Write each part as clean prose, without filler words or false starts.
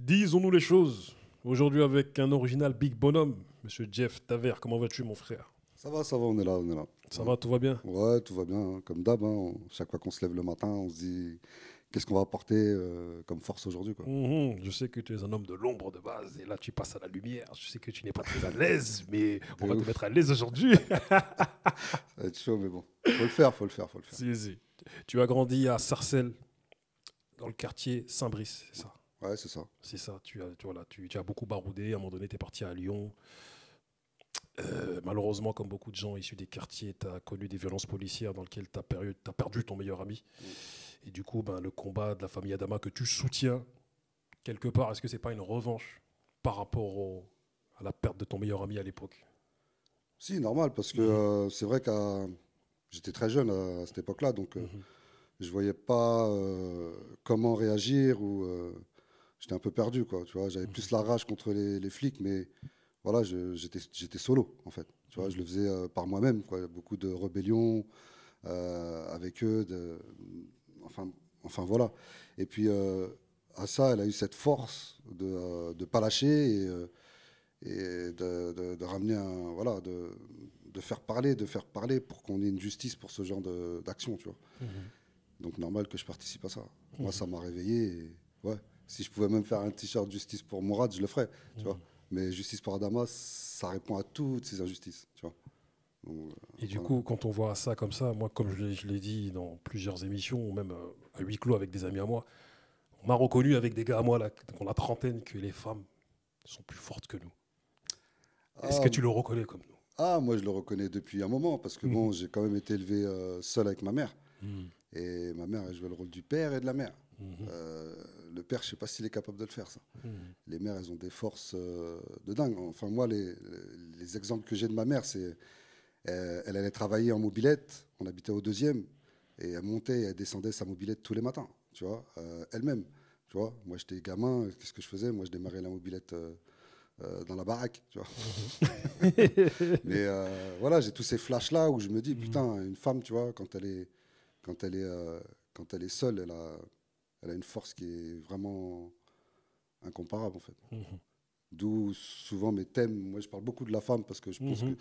Disons-nous les choses. Aujourd'hui, avec un original Big Bonhomme, Monsieur Jeff Taver. Comment vas-tu, mon frère? Ça va, on est là, on est là. Ça va, tout va bien? Ouais, tout va bien, hein, comme d'hab, hein. Chaque fois qu'on se lève le matin, on se dit qu'est-ce qu'on va apporter comme force aujourd'hui, quoi. Je sais que tu es un homme de l'ombre de base, et là, tu passes à la lumière. Je sais que tu n'es pas très à l'aise, mais on De va te ouf. mettre à l'aise aujourd'hui. Ça va être chaud, mais bon. Faut le faire, faut le faire, faut le faire. Si, si. Tu as grandi à Sarcelles, dans le quartier Saint-Brice, c'est ça? Ouais, c'est ça. C'est ça. Voilà, tu as beaucoup baroudé. À un moment donné, tu es parti à Lyon. Malheureusement, comme beaucoup de gens issus des quartiers, tu as connu des violences policières dans lesquelles tu as perdu ton meilleur ami. Mm. Et du coup, le combat de la famille Adama que tu soutiens, quelque part, est-ce que c'est pas une revanche par rapport à la perte de ton meilleur ami à l'époque? Si, normal, parce que Mhm, c'est vrai que j'étais très jeune à cette époque-là, donc mhm, je voyais pas comment réagir ou j'étais un peu perdu, quoi. Tu vois, j'avais mhm, plus la rage contre les flics, mais voilà, j'étais solo, en fait. Tu vois, je mhm, le faisais par moi-même, quoi. Beaucoup de rébellions avec eux. Enfin, enfin, voilà. Et puis, à ça, elle a eu cette force de ne pas lâcher et de ramener voilà, de faire parler pour qu'on ait une justice pour ce genre d'action, tu vois. mhm, Donc, normal que je participe à ça. Moi, mhm, ça m'a réveillé. Et, ouais, si je pouvais même faire un t-shirt justice pour Mourad, je le ferais, tu vois. mhm. Mais justice pour Adama, ça répond à toutes ces injustices, tu vois. Donc, Et du voilà. coup, quand on voit ça comme ça, moi, comme je l'ai dit dans plusieurs émissions, ou même à huis clos avec des amis à moi, on m'a reconnu avec des gars à moi, là, qui ont la trentaine, que les femmes sont plus fortes que nous. Est-ce que Ah, tu le reconnais comme nous? moi je le reconnais depuis un moment parce que bon, Mhm, j'ai quand même été élevé seul avec ma mère. mhm, Et ma mère, elle jouait le rôle du père et de la mère. mhm, Euh, le père, je sais pas s'il est capable de le faire, ça. mhm, Les mères, elles ont des forces de dingue. Enfin, moi, les exemples que j'ai de ma mère, c'est elle allait travailler en mobilette, on habitait au deuxième, et elle montait et elle descendait sa mobilette tous les matins, tu vois, elle-même. Tu vois, moi j'étais gamin, qu'est-ce que je faisais? Moi je démarrais la mobilette dans la baraque, tu vois. mhm. Mais voilà, j'ai tous ces flashs-là où je me dis, Mhm, putain, une femme, tu vois, quand elle est, quand elle est seule, elle a une force qui est vraiment incomparable, en fait. mhm, D'où souvent mes thèmes, moi je parle beaucoup de la femme parce que mhm.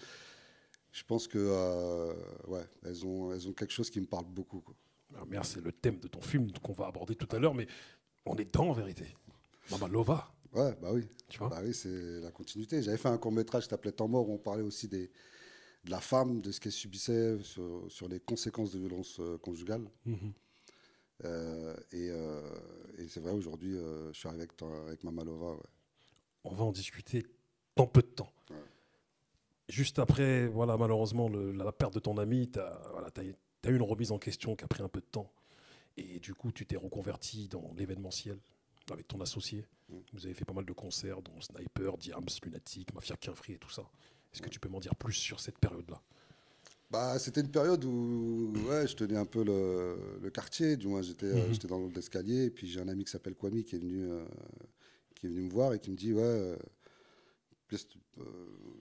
je pense que ouais, elles ont quelque chose qui me parle beaucoup, quoi. Ma mère, c'est le thème de ton film qu'on va aborder tout à l'heure, mais on est dedans en vérité. Maman Lova, Ouais, bah oui. tu vois. Bah oui, c'est la continuité. J'avais fait un court-métrage qui s'appelait Temps mort où on parlait aussi de la femme, de ce qu'elle subissait sur les conséquences de violences conjugales. Mhm. Euh, et euh, et c'est vrai, aujourd'hui, je suis arrivé avec Mama Lova. Ouais. On va en discuter dans peu de temps. Ouais. Juste après, voilà, malheureusement, la perte de ton ami, tu as, voilà, eu une remise en question qui a pris un peu de temps. Et du coup, tu t'es reconverti dans l'événementiel avec ton associé. Mm. Vous avez fait pas mal de concerts, dont Sniper, Diams, Lunatic, Mafia Quinfree et tout ça. Est-ce que Ouais. tu peux m'en dire plus sur cette période-là? Bah, c'était une période où ouais, je tenais un peu le quartier. Du moins, Mhm, j'étais dans l'escalier. Et puis j'ai un ami qui s'appelle Kwame qui est venu me voir et qui me dit, ouais.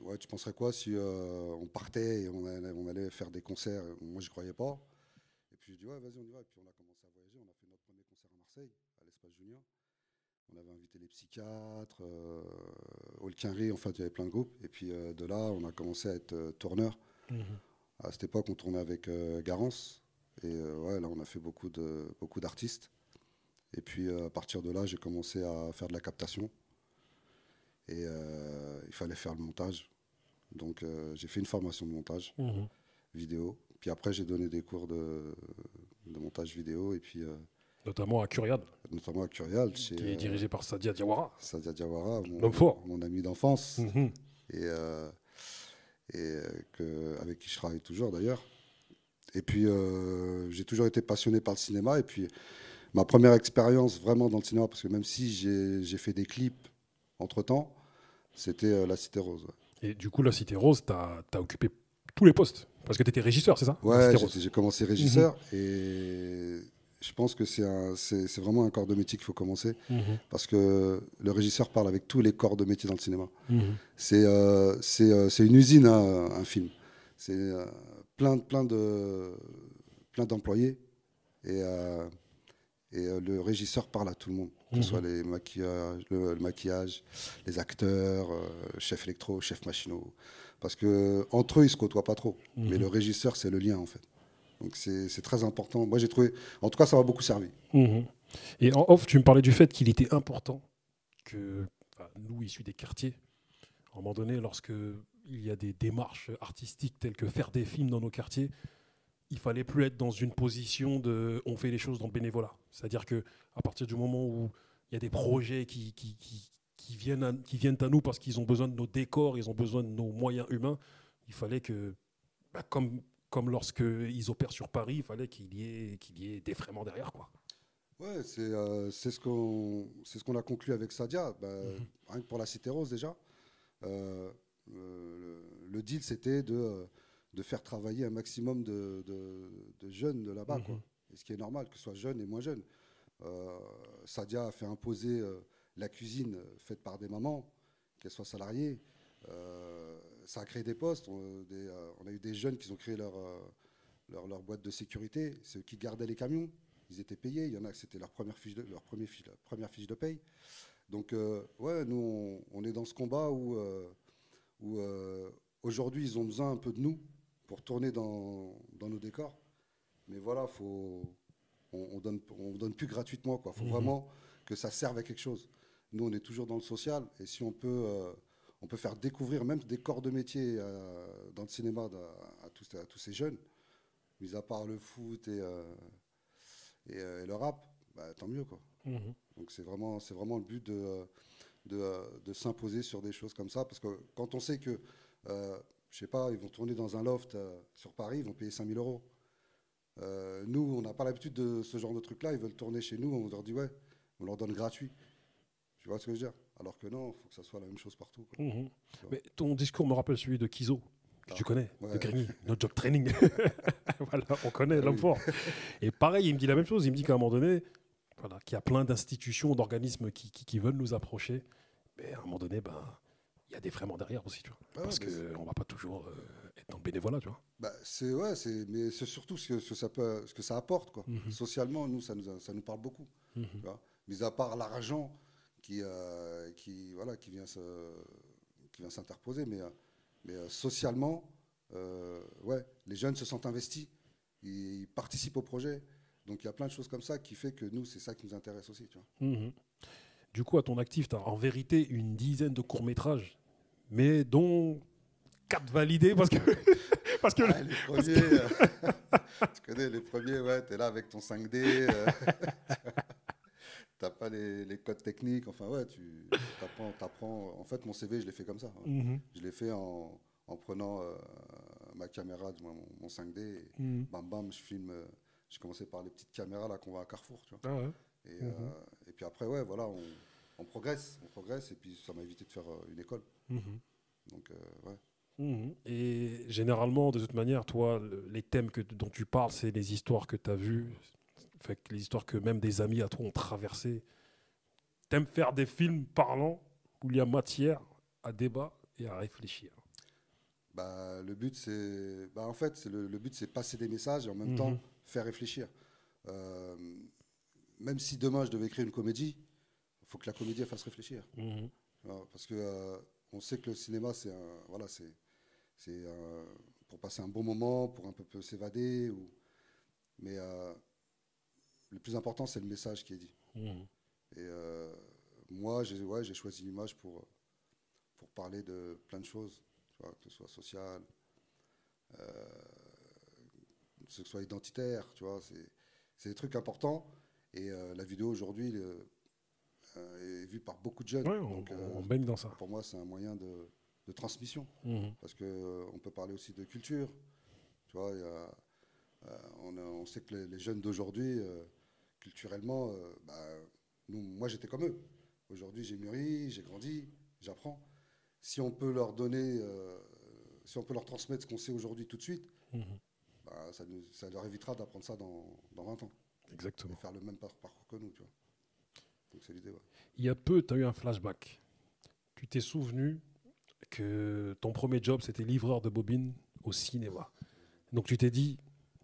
Ouais, tu penserais quoi si on partait et on allait faire des concerts? Moi, j'y croyais pas. Et puis, je dis, ouais, vas-y, on y va. Et puis, on a commencé à voyager. On a fait notre premier concert à Marseille, à l'Espace Junior. On avait invité les psychiatres, Olkinry, enfin, il y avait plein de groupes. Et puis, de là, on a commencé à être tourneur. mhm, À cette époque, on tournait avec Garance. Et ouais, là, on a fait beaucoup d'artistes. Et puis, à partir de là, j'ai commencé à faire de la captation. Et il fallait faire le montage. Donc j'ai fait une formation de montage mhm. vidéo. Puis après j'ai donné des cours de montage vidéo et puis Notamment à Curial, notamment à Curial chez qui est dirigé par Sadia Diawara, Sadia Diawara, l'homme fort. mon ami d'enfance Mhm, et, avec qui je travaille toujours d'ailleurs. Et puis j'ai toujours été passionné par le cinéma et puis ma première expérience vraiment dans le cinéma, parce que même si j'ai fait des clips entre-temps, c'était La Cité Rose. Et du coup, la Cité Rose, tu as occupé tous les postes. Parce que tu étais régisseur, c'est ça? Ouais, La Cité Rose. j'ai commencé Mhm, régisseur et je pense que c'est vraiment un corps de métier qu'il faut commencer mhm, parce que le régisseur parle avec tous les corps de métier dans le cinéma. mhm, C'est une usine, hein, un film. C'est plein d'employés et Et le régisseur parle à tout le monde, que ce soit les maquillages, le maquillage, les acteurs, chef électro, chef machinot. Parce que entre eux, ils ne se côtoient pas trop. Mais le régisseur, c'est le lien, en fait. Donc c'est très important. Moi, j'ai trouvé... En tout cas, ça m'a beaucoup servi. Et en off, tu me parlais du fait qu'il était important que nous, issus des quartiers, à un moment donné, lorsque il y a des démarches artistiques telles que faire des films dans nos quartiers, il fallait plus être dans une position de on fait les choses dans le bénévolat. C'est-à-dire que à partir du moment où il y a des projets qui viennent à nous parce qu'ils ont besoin de nos décors, ils ont besoin de nos moyens humains, il fallait que, comme lorsqu'ils opèrent sur Paris, il fallait qu'il y ait des défraiements derrière, quoi. Ouais, c'est ce qu'on a conclu avec Sadia. Rien que pour la Cité Rose, déjà. Euh, le deal, c'était de faire travailler un maximum de jeunes de là-bas, quoi. Et ce qui est normal, que ce soit jeunes et moins jeunes. Sadia a fait imposer la cuisine faite par des mamans, qu'elles soient salariées. Ça a créé des postes. On a eu des jeunes qui ont créé leur boîte de sécurité. Ceux qui gardaient les camions, ils étaient payés. Il y en a que c'était leur première fiche de paye. Donc, ouais, nous, on est dans ce combat où aujourd'hui, ils ont besoin un peu de nous pour tourner dans nos décors. Mais voilà, on donne plus gratuitement, quoi. Faut vraiment que ça serve à quelque chose. Nous, on est toujours dans le social, et si on peut faire découvrir même des corps de métier dans le cinéma à tous ces jeunes, mis à part le foot et le rap, tant mieux, quoi. Donc c'est vraiment le but de s'imposer sur des choses comme ça, parce que quand on sait que, je sais pas, ils vont tourner dans un loft sur Paris, ils vont payer 5 000 euros. Nous, on n'a pas l'habitude de ce genre de truc-là. Ils veulent tourner chez nous, on leur dit ouais, on leur donne gratuit. Tu vois ce que je veux dire? Alors que non, il faut que ça soit la même chose partout, quoi. Mais ton discours me rappelle celui de Kizo, que tu connais, ouais. de Grigny, No Job Training. Voilà, on connaît l'homme Oui. fort. Et pareil, il me dit la même chose. Il me dit qu'à un moment donné, voilà, qu'il y a plein d'institutions, d'organismes qui veulent nous approcher. Mais à un moment donné, il y a des fréments derrière aussi, tu vois. Parce qu'on ne va pas toujours être dans le bénévolat, tu vois. Mais c'est surtout ce que ça apporte, quoi. Socialement, nous, ça nous parle beaucoup. Tu vois. Mis à part l'argent qui vient s'interposer, mais socialement, ouais, les jeunes se sentent investis, ils participent au projet. Donc il y a plein de choses comme ça qui fait que nous, c'est ça qui nous intéresse aussi, tu vois. Du coup, à ton actif, tu as en vérité une dizaine de courts-métrages, mais dont 4 validés parce que... Les premiers, tu connais les premiers, ouais, tu es là avec ton 5D, t'as pas les codes techniques, enfin ouais, tu t'apprends. En fait, mon CV, je l'ai fait comme ça. Ouais. Je l'ai fait en prenant ma caméra, mon 5D, et bam bam, je filme. J'ai commencé par les petites caméras là qu'on voit à Carrefour, tu vois. Ah ouais. Et puis après, ouais, voilà, on progresse, et puis ça m'a évité de faire une école. Donc, ouais. Et généralement, de toute manière, toi, les thèmes dont tu parles, c'est les histoires que tu as vues, fait que les histoires que même des amis à toi ont traversées. T'aimes faire des films parlants où il y a matière à débat et à réfléchir. Le but, c'est, en fait, le but, c'est passer des messages et en même temps faire réfléchir. Même si demain je devais écrire une comédie, il faut que la comédie elle fasse réfléchir. Parce que on sait que le cinéma, c'est pour passer un bon moment, pour un peu s'évader. Mais le plus important, c'est le message qui est dit. Et moi, j'ai choisi l'image pour parler de plein de choses, tu vois, que ce soit social, que ce soit identitaire, tu vois, c'est des trucs importants. Et la vidéo aujourd'hui est vue par beaucoup de jeunes. Ouais, donc, on baigne dans ça. Pour moi, c'est un moyen de transmission. Parce qu'on peut parler aussi de culture. Tu vois, on sait que les jeunes d'aujourd'hui, culturellement, moi j'étais comme eux. Aujourd'hui, j'ai mûri, j'ai grandi, j'apprends. Si on peut leur donner, si on peut leur transmettre ce qu'on sait aujourd'hui tout de suite, ça leur évitera d'apprendre ça dans 20 ans. Exactement. Et faire le même parcours que nous, tu vois. Donc c'est l'idée, ouais. Il y a peu, tu as eu un flashback. Tu t'es souvenu que ton premier job, c'était livreur de bobines au cinéma. Donc tu t'es dit,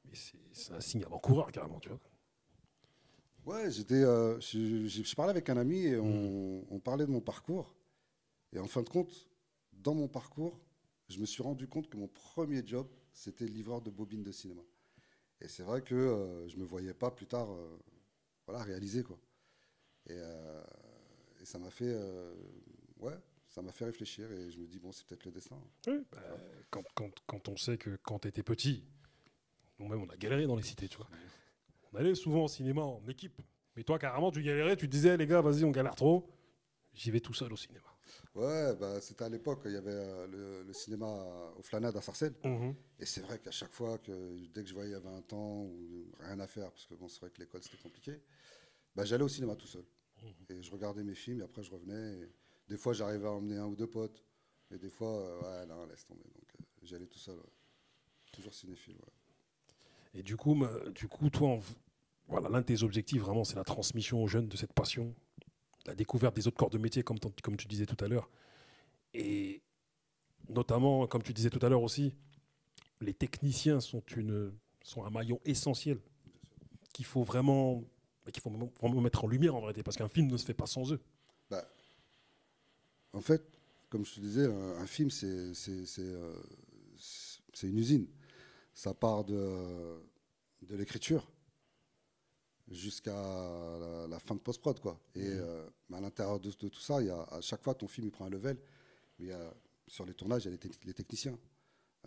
mais c'est un signe avant-coureur carrément, tu vois. Ouais, je parlais avec un ami et on parlait de mon parcours. Et en fin de compte, dans mon parcours, je me suis rendu compte que mon premier job, c'était livreur de bobines de cinéma. Et c'est vrai que je me voyais pas plus tard voilà, réaliser, quoi. Et, euh, et ça m'a fait, ouais, ça m'a fait réfléchir et je me dis, bon, c'est peut-être le destin. Oui, bah, Voilà. quand on sait que quand tu étais petit, nous-mêmes, on a galéré dans les cités, tu vois. On allait souvent au cinéma en équipe. Mais toi, carrément, tu galérais, tu te disais, les gars, vas-y, on galère trop. J'y vais tout seul au cinéma. Ouais, bah, c'était à l'époque, il y avait le cinéma au Flanade à Sarcelles. Mhm. Et c'est vrai qu'à chaque fois, dès que je voyais il y avait un temps ou rien à faire, parce que bon, c'est vrai que l'école c'était compliqué, bah, j'allais au cinéma tout seul. Et je regardais mes films et après je revenais. Et des fois, j'arrivais à emmener un ou deux potes. Et des fois, ouais, non, laisse tomber. Donc j'y allais tout seul, ouais. Toujours cinéphile, ouais. Et du coup toi, voilà, l'un de tes objectifs, vraiment, c'est la transmission aux jeunes de cette passion, la découverte des autres corps de métier, comme tu disais tout à l'heure. Et notamment, comme tu disais tout à l'heure aussi, les techniciens sont un maillon essentiel Bien sûr. qu'il faut vraiment mettre en lumière en vérité, parce qu'un film ne se fait pas sans eux. Bah, en fait, comme je te disais, un film, c'est une usine. Ça part de l'écriture jusqu'à la fin de post-prod, quoi. Et à l'intérieur de tout ça, à chaque fois, ton film il prend un level. Mais sur les tournages, il y a les techniciens.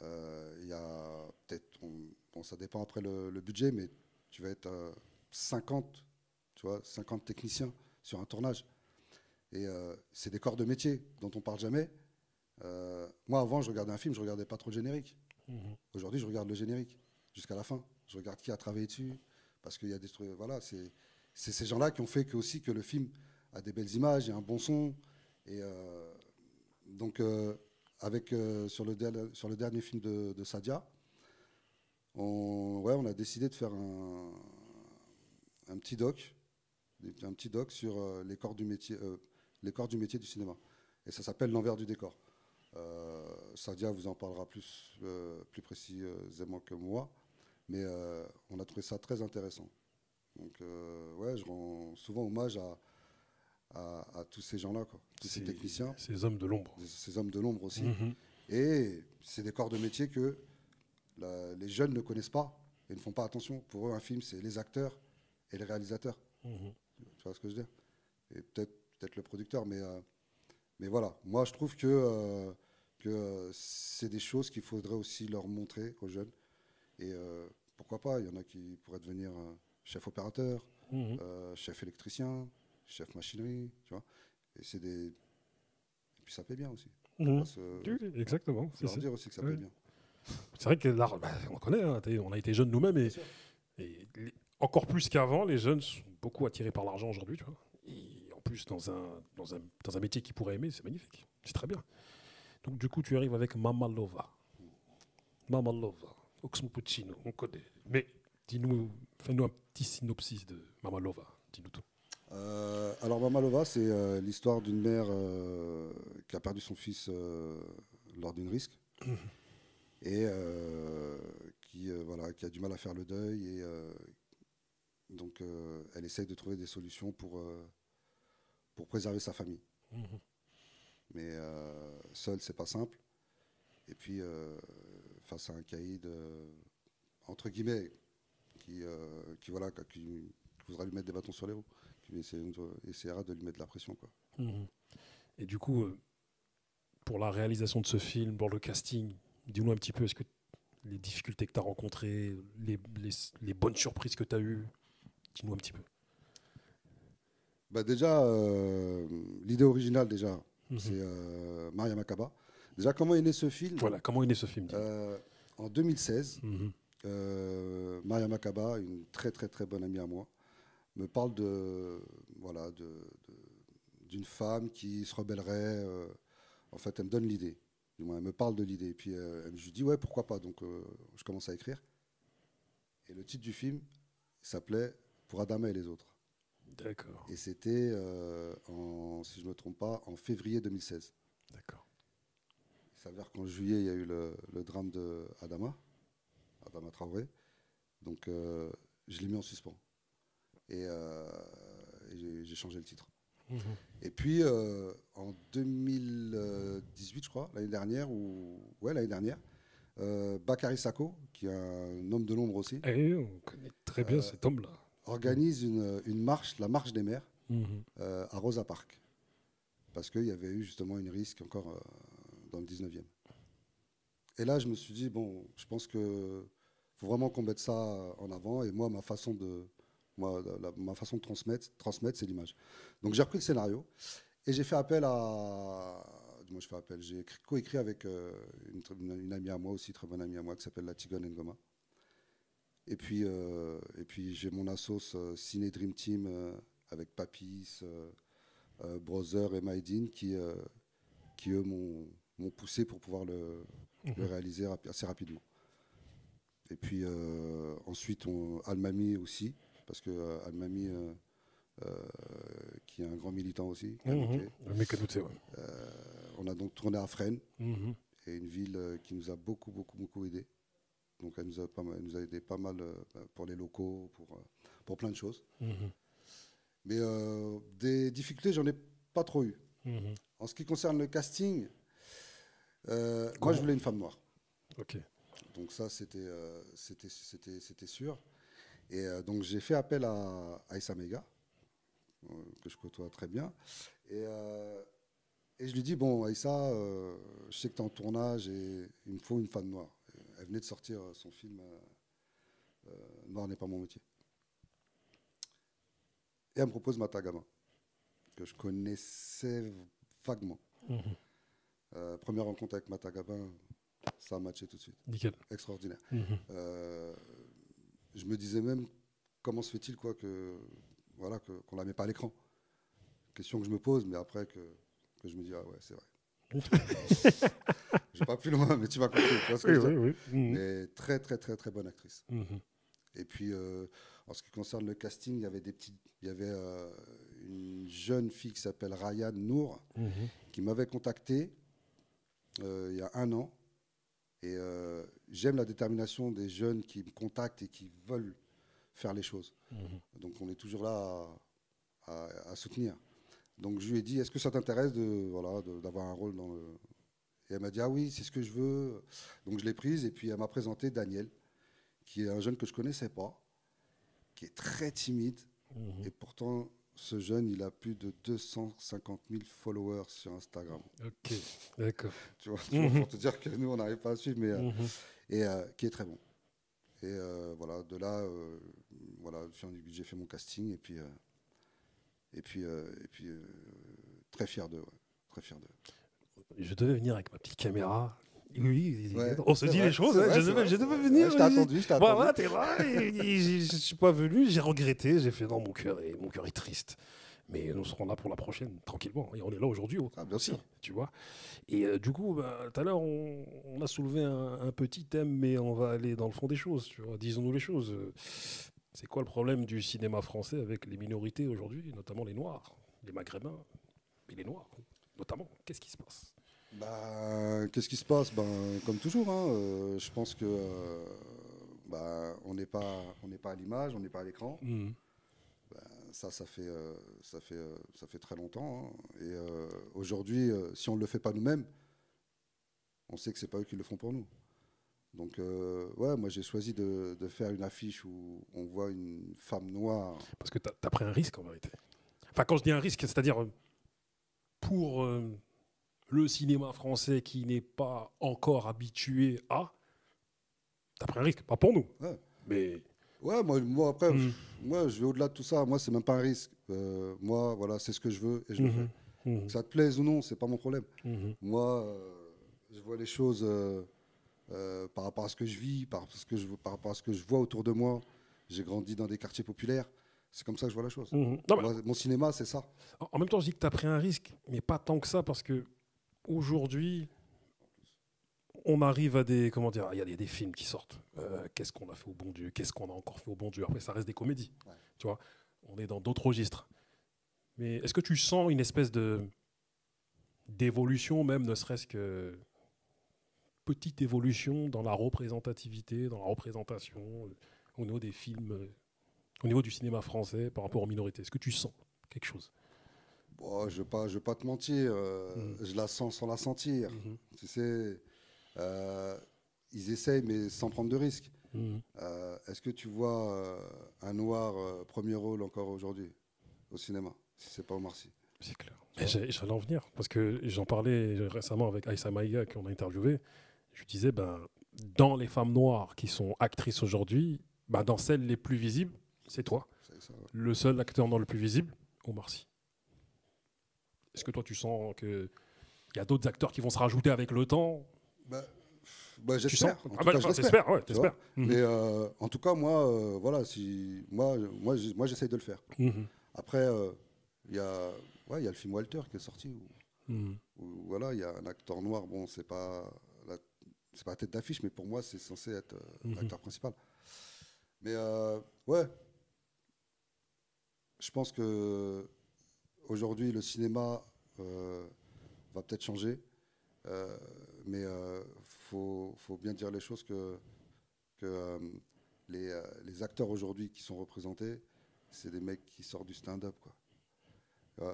Il y a peut-être, bon, ça dépend après le budget, mais tu vas être 50, tu vois, 50 techniciens sur un tournage. Et c'est des corps de métier dont on parle jamais. Moi, avant, je regardais un film, je regardais pas trop le générique. Mhm. Aujourd'hui, je regarde le générique jusqu'à la fin. Je regarde qui a travaillé dessus, parce qu'il y a des trucs. Voilà, c'est ces gens-là qui ont fait que, aussi que le film a des belles images et un bon son. Et donc, sur le dernier film de Sadia, ouais, on a décidé de faire un petit doc, un petit doc sur les corps du métier du cinéma. Et ça s'appelle L'envers du décor. Sadia vous en parlera plus précisément que moi, mais on a trouvé ça très intéressant. Donc, ouais, je rends souvent hommage à tous ces gens-là, quoi, tous ces techniciens, Ces hommes de l'ombre. ces hommes de l'ombre aussi. Mhm. Et c'est des corps de métier que les jeunes ne connaissent pas et ne font pas attention. Pour eux, un film, c'est les acteurs et les réalisateurs. Mhm. Tu vois ce que je veux dire? Et peut-être le producteur, mais voilà. Moi, je trouve que c'est des choses qu'il faudrait aussi leur montrer aux jeunes. Et pourquoi pas, il y en a qui pourraient devenir chef opérateur, Mhm. chef électricien, chef machinerie, tu vois. Et puis ça paie bien aussi. Mhm. Faut Oui, oui, exactement. leur dire aussi que ça paie Ouais. bien. C'est vrai que là, bah, on connaît, hein, on a été jeunes nous-mêmes Bien sûr. encore plus qu'avant, les jeunes sont beaucoup attirés par l'argent aujourd'hui, tu vois. Et en plus, dans un métier qu'ils pourraient aimer, c'est magnifique. C'est très bien. Donc, du coup, tu arrives avec Mama Lova. Mama Lova, Oxmo Puccino, on connaît. Mais dis-nous, fais-nous un petit synopsis de Mama Lova. Dis-nous tout. Alors Mamalova, c'est l'histoire d'une mère qui a perdu son fils lors d'une risque et voilà, qui a du mal à faire le deuil et donc elle essaye de trouver des solutions pour préserver sa famille. Mhm. Mais seule, c'est pas simple. Et puis face à un caïd entre guillemets voilà, qui voudra lui mettre des bâtons sur les roues, essaiera de lui mettre de la pression, quoi. Mhm. Et du coup, pour la réalisation de ce film, pour le casting, dis-nous un petit peu, est-ce que les difficultés que tu as rencontrées, les bonnes surprises que tu as eues, dis-nous un petit peu. Bah déjà, l'idée originale, déjà, Mhm. c'est Maria Makaba. Déjà, comment est né ce film? Voilà, comment est né ce film, dis-nous. En 2016, Mhm. Maria Makaba, une très très très bonne amie à moi, me parle voilà, d'une femme qui se rebellerait. En fait, elle me donne l'idée. Du moins, elle me parle de l'idée. Et puis, je lui dis, ouais, pourquoi pas. Donc, je commence à écrire. Et le titre du film s'appelait Pour Adama et les autres. D'accord, Et c'était, si je ne me trompe pas, en février 2016. d'accord. Il s'avère qu'en juillet, il y a eu le drame de Adama Traoré. Donc, je l'ai mis en suspens. Et j'ai changé le titre. Mhm. Et puis, en 2018, je crois, l'année dernière, Bakary Sako, qui est un homme de l'ombre aussi, Et on connaît très bien euh, cet homme-là. organise une marche, la marche des mers, Mhm. à Rosa Parks. Parce qu'il y avait eu justement une risque encore dans le 19e. Et là, je me suis dit, bon, je pense que faut vraiment qu'on mette ça en avant. Et moi, ma façon ma façon de transmettre, c'est l'image. Donc j'ai repris le scénario et j'ai fait appel à. Moi, je fais appel. J'ai coécrit avec une amie à moi aussi, très bonne amie à moi, qui s'appelle la Tigone Ngoma. Et puis j'ai mon assos Ciné Dream Team avec Papis, Brother et Maïdine qui eux m'ont poussé pour pouvoir le Mhm. réaliser assez rapidement. Et puis ensuite, Almami aussi, parce que Almami, qui est un grand militant aussi, Mhm. Kanouté, Le Mécanouté, ouais. on a donc tourné à Fresnes, Mhm. et une ville qui nous a beaucoup, beaucoup, beaucoup aidé. Donc elle nous a aidé pas mal pour les locaux, pour plein de choses. Mhm. Mais des difficultés, j'en ai pas trop eu. Mhm. En ce qui concerne le casting, moi je Comment? voulais une femme noire. Ok. Donc ça, c'était sûr. Et donc j'ai fait appel à Aïssa Mega, que je côtoie très bien. Et je lui dis, bon, Aïssa, je sais que tu es en tournage et il me faut une femme noire. Elle venait de sortir son film Noir n'est pas mon métier. Et elle me propose Matagama, que je connaissais vaguement. Mhm. Première rencontre avec Matagama, ça a matché tout de suite. Nickel. Extraordinaire. Mhm. Euh, je me disais même, comment se fait-il quoi, voilà, qu'on ne la met pas à l'écran. Question que je me pose, mais après que je me dis, ah ouais, c'est vrai. Je vais pas plus loin, mais tu vas comprendre. Tu vois ce que Oui, je veux oui, dire. oui. Mhm. Mais très, très, très, très bonne actrice. Mhm. Et puis, en ce qui concerne le casting, il y avait une jeune fille qui s'appelle Ryan Nour, Mhm. qui m'avait contacté il y a un an. Et j'aime la détermination des jeunes qui me contactent et qui veulent faire les choses. Mhm. Donc, on est toujours là à soutenir. Donc, je lui ai dit, est-ce que ça t'intéresse d'avoir un rôle dans le... Et elle m'a dit, ah oui, c'est ce que je veux. Donc, je l'ai prise et puis elle m'a présenté Daniel, qui est un jeune que je ne connaissais pas, qui est très timide. Mhm. Et pourtant, ce jeune, il a plus de 250 000 followers sur Instagram. Ok, d'accord. Tu vois, Mhm. pour te dire que nous, on n'arrive pas à suivre, mais, Mhm. qui est très bon. Et voilà, de là, voilà, j'ai fait mon casting et puis, très fier d'eux. Ouais, très fier d'eux. Je devais venir avec ma petite caméra. Oui, Ouais, on se dit les choses. c'est Hein. vrai, c'est vrai. Je devais Ouais, venir. je t'ai attendu, je t'ai attendu. Voilà, t'es là. Je suis pas venu. J'ai regretté. J'ai fait non, mon cœur est triste. Mais nous serons là pour la prochaine, tranquillement. Et on est là aujourd'hui Ah, bien aussi, sûr. tu vois. Et du coup, bah, tout à l'heure, on a soulevé un petit thème, mais on va aller dans le fond des choses, tu vois. Disons-nous les choses. C'est quoi le problème du cinéma français avec les minorités aujourd'hui, notamment les Noirs, les Maghrébins, et les Noirs, notamment. Qu'est-ce qui se passe? Bah, qu'est-ce qui se passe? Ben, comme toujours, hein, je pense que bah, on n'est pas à l'image, on n'est pas à l'écran. Mhm. Ça fait très longtemps, hein. Et aujourd'hui, si on ne le fait pas nous-mêmes, on sait que c'est pas eux qui le font pour nous. Donc, ouais, moi j'ai choisi de faire une affiche où on voit une femme noire. Parce que tu as pris un risque en vérité. Enfin, quand je dis un risque, c'est-à-dire pour le cinéma français qui n'est pas encore habitué à, tu as pris un risque. Pas pour nous, Ouais, mais. ouais, moi après, Mhm. moi je vais au-delà de tout ça. Moi, c'est même pas un risque. Moi, voilà, c'est ce que je veux et je le fais. Mhm. Que Mhm. ça te plaise ou non, c'est pas mon problème. Mhm. Moi, je vois les choses par rapport à ce que je vis, par rapport à ce que je vois autour de moi. J'ai grandi dans des quartiers populaires. C'est comme ça que je vois la chose. Mhm. Non, mais Moi, mon cinéma, c'est ça. en même temps, je dis que tu as pris un risque, mais pas tant que ça, parce que aujourd'hui, on arrive à des. Comment dire? Il y a des films qui sortent. Qu'est-ce qu'on a fait au bon Dieu? Qu'est-ce qu'on a encore fait au bon Dieu? Après, ça reste des comédies. Ouais. Tu vois, on est dans d'autres registres. Mais est-ce que tu sens une espèce d'évolution, même ne serait-ce que petite évolution dans la représentativité, dans la représentation au niveau des films Au niveau du cinéma français, par rapport aux minorités, est-ce que tu sens quelque chose? Bon, je vais pas te mentir, Mhm. je la sens sans la sentir. Mhm. Tu sais, ils essayent, mais sans prendre de risques. Mhm. Est-ce que tu vois un noir premier rôle encore aujourd'hui au cinéma, si c'est pas Omar Sy, C'est clair. tu Mais vois? j'allais en venir, parce que j'en parlais récemment avec Aïssa Maïga, qu'on a interviewé. Je lui disais, ben, dans les femmes noires qui sont actrices aujourd'hui, ben, dans celles les plus visibles, c'est toi. C'est ça. Ouais. Le seul acteur dans le plus visible, Omar Sy. Est-ce que toi, tu sens qu'il y a d'autres acteurs qui vont se rajouter avec le temps? Bah, bah, Tu sens? j'espère. En Ah tout bah, cas, je l'espère. t'espères, ouais, Tu vois. t'espères. Mhm. Mais en tout cas, moi, voilà, si moi, j'essaye de le faire. Mhm. Après, il y a, ouais, il y a le film Walter qui est sorti Mhm. où, voilà, il y a un acteur noir. Bon, la, c'est pas la tête d'affiche, mais pour moi, c'est censé être Mhm. l'acteur principal. Mais ouais, je pense que aujourd'hui, le cinéma va peut-être changer, euh, mais faut bien dire les choses que les acteurs aujourd'hui qui sont représentés, c'est des mecs qui sortent du stand-up, quoi.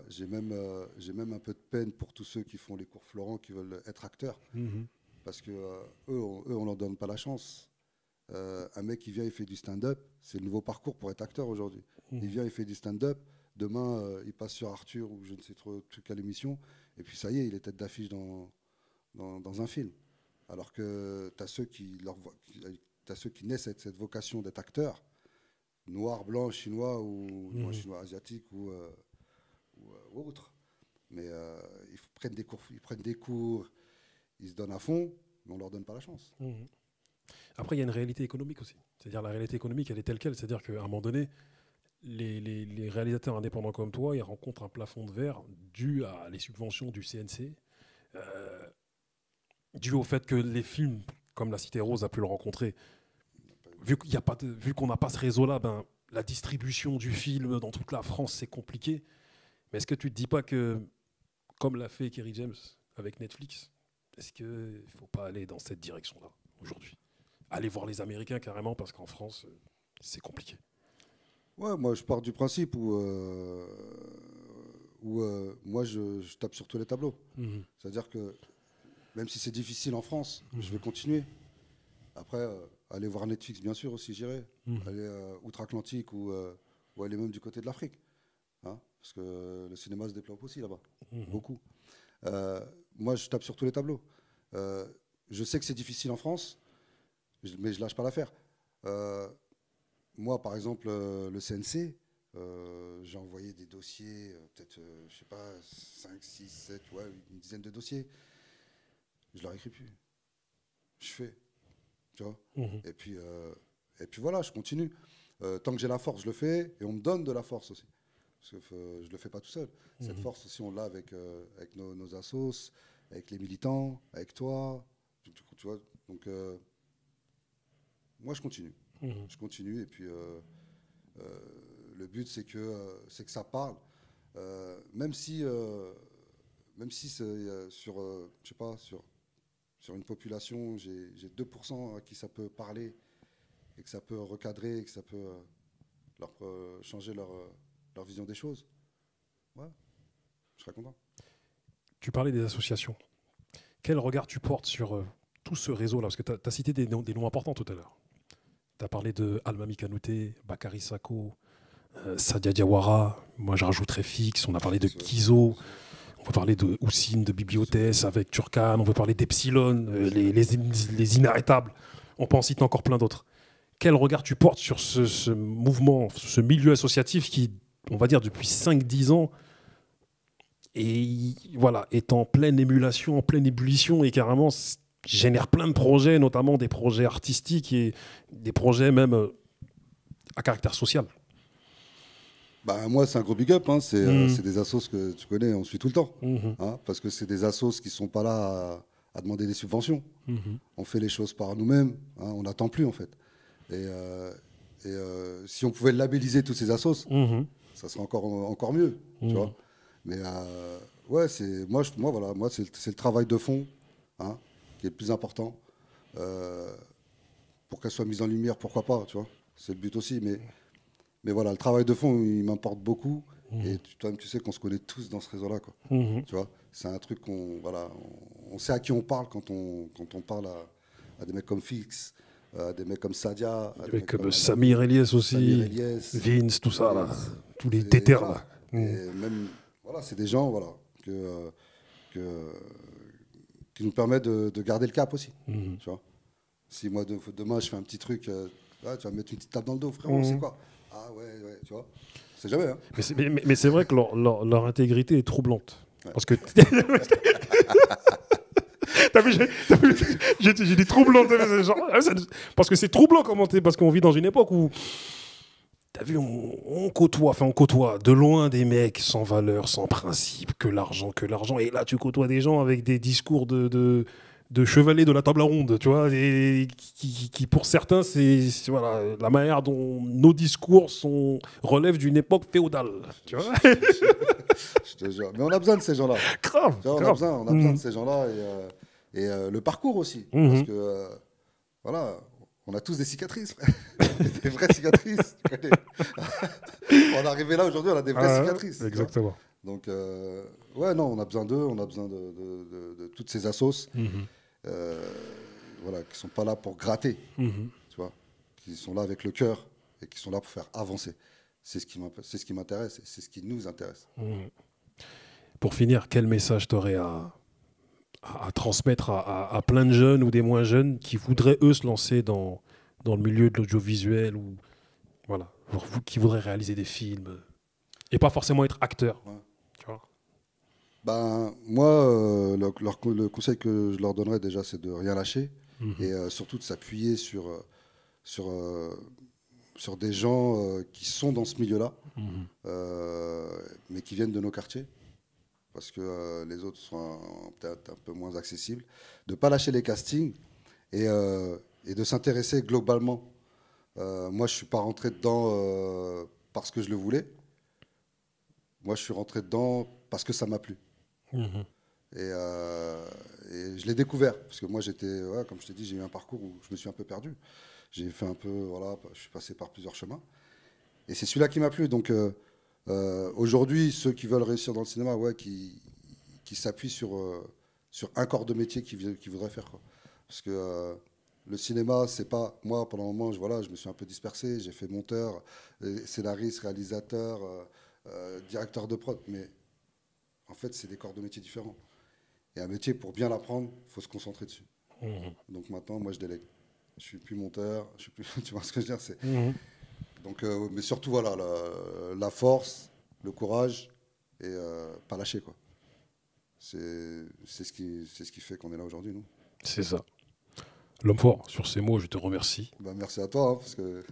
J'ai même un peu de peine pour tous ceux qui font les cours Florent, qui veulent être acteurs, Mhm. parce que eux, on leur donne pas la chance. Un mec qui vient, il fait du stand-up, c'est le nouveau parcours pour être acteur aujourd'hui. Il Mhm. vient, il fait du stand-up, demain, il passe sur Arthur ou je ne sais trop quelle émission, et puis ça y est, il est tête d'affiche dans un film. Alors que tu as t'as ceux qui naissent avec cette vocation d'être acteur, noir, blanc, chinois ou du moins Mhm. chinois asiatique ou autre. Mais ils prennent des cours, ils se donnent à fond, mais on leur donne pas la chance. Mhm. Après, il y a une réalité économique aussi. C'est-à-dire la réalité économique, elle est telle qu'elle. C'est-à-dire qu'à un moment donné, les réalisateurs indépendants comme toi, ils rencontrent un plafond de verre dû à les subventions du CNC, euh, dû au fait que les films, comme La Cité Rose a pu le rencontrer, vu qu'on n'a pas ce réseau-là, ben, la distribution du film dans toute la France, c'est compliqué. Mais est-ce que tu ne te dis pas que, comme l'a fait Kerry James avec Netflix, est-ce qu'il ne faut pas aller dans cette direction-là aujourd'hui? Aller voir les Américains carrément, parce qu'en France, c'est compliqué. Ouais, moi je pars du principe où moi je tape sur tous les tableaux. Mhm. C'est-à-dire que même si c'est difficile en France, je vais Mhm. continuer. Après, aller voir Netflix, bien sûr aussi, j'irai. Mhm. Aller outre-Atlantique ou aller même du côté de l'Afrique. Hein, parce que le cinéma se développe aussi là-bas. Mhm. Beaucoup. Euh, Moi, je tape sur tous les tableaux. Euh, je sais que c'est difficile en France, mais je lâche pas l'affaire. Euh, Moi, par exemple, le CNC, j'ai envoyé des dossiers, peut-être, je sais pas, 5, 6, 7, ouais, une dizaine de dossiers. Je leur écris plus. Je fais, tu vois. Mhm. Et puis, voilà, je continue. Tant que j'ai la force, je le fais, et on me donne de la force aussi. Parce que je ne le fais pas tout seul. Cette Mhm. force aussi, on l'a avec nos assos, avec les militants, avec toi. Tu vois, donc, moi, je continue. Mhm. Je continue, et puis euh, le but, c'est que ça parle. Même si c'est, sur, je sais pas, sur une population, j'ai 2% à qui ça peut parler et que ça peut recadrer et que ça peut changer leur vision des choses. Ouais, je serais content. Tu parlais des associations. Quel regard tu portes sur tout ce réseau-là? Parce que tu as cité des noms importants tout à l'heure. Tu as parlé de Almami Kanouté, Bakary Sako, Sadia Diawara. Moi, je rajouterais Fix. On a parlé de Bien sûr, Kizo. bien sûr, On peut parler de Houssine, de bien sûr. Bibliothèse avec Turkan. On peut parler d'Epsilon, Bien sûr. les inarrêtables. On peut en citer encore plein d'autres. Quel regard tu portes sur ce mouvement, ce milieu associatif qui, on va dire, depuis 5-10 ans, voilà, est en pleine émulation, en pleine ébullition et carrément génère plein de projets, notamment des projets artistiques et des projets même à caractère social. Bah, moi, c'est un gros big up. Hein. Mmh. C'est des assos que tu connais, on suit tout le temps. Mmh. Hein, parce que c'est des assos qui ne sont pas là à demander des subventions. Mmh. On fait les choses par nous-mêmes. Hein, on n'attend plus, en fait. Si on pouvait labelliser tous ces assos, Mmh. ça serait encore mieux. Tu Mmh. vois. Mais ouais, voilà, moi c'est le travail de fond, hein, qui est le plus important. Pour qu'elle soit mise en lumière, pourquoi pas, tu vois. C'est le but aussi. Mais Mais voilà, le travail de fond, il m'importe beaucoup. Mhm. Et toi-même, tu sais qu'on se connaît tous dans ce réseau-là, quoi. Mhm. Tu vois, c'est un truc voilà, on sait à qui on parle quand on parle à des mecs comme Fix, à des mecs comme Sadia, à des Avec mecs comme Samir Elias Samir aussi, Elias. Vince, tout ça, là. Tous les Et déterres, voilà. là. Mhm. Et même, voilà, c'est des gens, voilà, que, qui nous permettent de garder le cap aussi. Mhm. Tu vois. Si moi, demain, je fais un petit truc, tu vas me mettre une petite tape dans le dos, frérot, Mhm. c'est quoi? Ah ouais, tu vois. C'est jamais, hein. Mais c'est vrai que leur intégrité est troublante. Ouais. Parce que. T'as vu, j'ai dit troublant. T'as vu, c'est genre, parce que c'est troublant comment t'es. Parce qu'on vit dans une époque où. T'as vu, on côtoie de loin des mecs sans valeur, sans principe, que l'argent. Et là, tu côtoies des gens avec des discours de chevaliers de la table ronde, tu vois, et qui pour certains, voilà, la manière dont nos discours relèvent d'une époque féodale, tu vois. Je te jure. Mais on a besoin de ces gens-là. Grave, Tu vois, grave. on a besoin de ces gens-là et le parcours aussi. Parce que, voilà, on a tous des cicatrices, frère. Des vraies cicatrices. Tu connais. On est arrivé là aujourd'hui, on a des vraies cicatrices. Exactement. Donc, ouais, non, on a besoin d'eux, on a besoin de toutes ces assos, voilà, qui ne sont pas là pour gratter, tu vois, qui sont là avec le cœur et qui sont là pour faire avancer. C'est ce qui m'intéresse et c'est ce qui nous intéresse. Pour finir, quel message t'aurais à transmettre à plein de jeunes ou des moins jeunes qui voudraient, eux, se lancer dans le milieu de l'audiovisuel ou voilà, qui voudraient réaliser des films et pas forcément être acteur, Ouais. tu vois. Ben, moi, le conseil que je leur donnerais déjà, c'est de rien lâcher et surtout de s'appuyer sur des gens qui sont dans ce milieu-là, mais qui viennent de nos quartiers, parce que les autres sont peut-être un peu moins accessibles. De ne pas lâcher les castings et de s'intéresser globalement. Moi, je ne suis pas rentré dedans parce que je le voulais. Moi, je suis rentré dedans parce que ça m'a plu. Et je l'ai découvert, parce que moi, ouais, comme je t'ai dit, j'ai eu un parcours où je me suis un peu perdu. J'ai fait un peu, voilà, je suis passé par plusieurs chemins. Et c'est celui-là qui m'a plu. Donc, aujourd'hui, ceux qui veulent réussir dans le cinéma, ouais, qui s'appuient sur un corps de métier qu'ils voudraient faire, quoi. Parce que le cinéma, c'est pas... Moi, pendant un moment, je me suis un peu dispersé. J'ai fait monteur, scénariste, réalisateur, directeur de prod. Mais en fait, c'est des corps de métier différents. Et un métier, pour bien l'apprendre, il faut se concentrer dessus. Donc maintenant, moi, je délègue. Je suis plus monteur, je suis plus... Tu vois ce que je veux dire, donc, mais surtout, voilà, la force, le courage et pas lâcher, quoi. C'est ce qui fait qu'on est là aujourd'hui, nous. C'est ça. L'homme fort, sur ces mots, je te remercie. Bah, merci à toi, hein, parce que...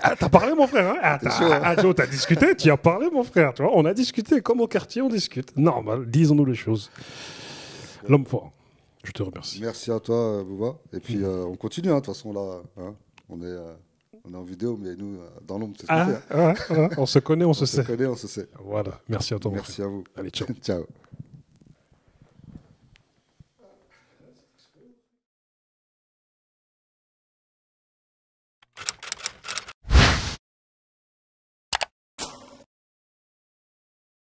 Ah, t'as parlé, mon frère, hein. T'es chaud, hein. Joe, t'as discuté, tu as parlé, mon frère, tu vois. On a discuté, comme au quartier, on discute. Normal, disons-nous les choses. L'homme fort, je te remercie. Merci à toi, Bouba. Et puis, on continue, hein, de toute façon, là, hein, on est en vidéo, mais nous, dans l'ombre, c'est ce qu'on fait. On se connaît, on se sait. On se connaît, on se sait. Voilà, merci à toi, mon frère. Merci à vous. Allez, ciao. Ciao.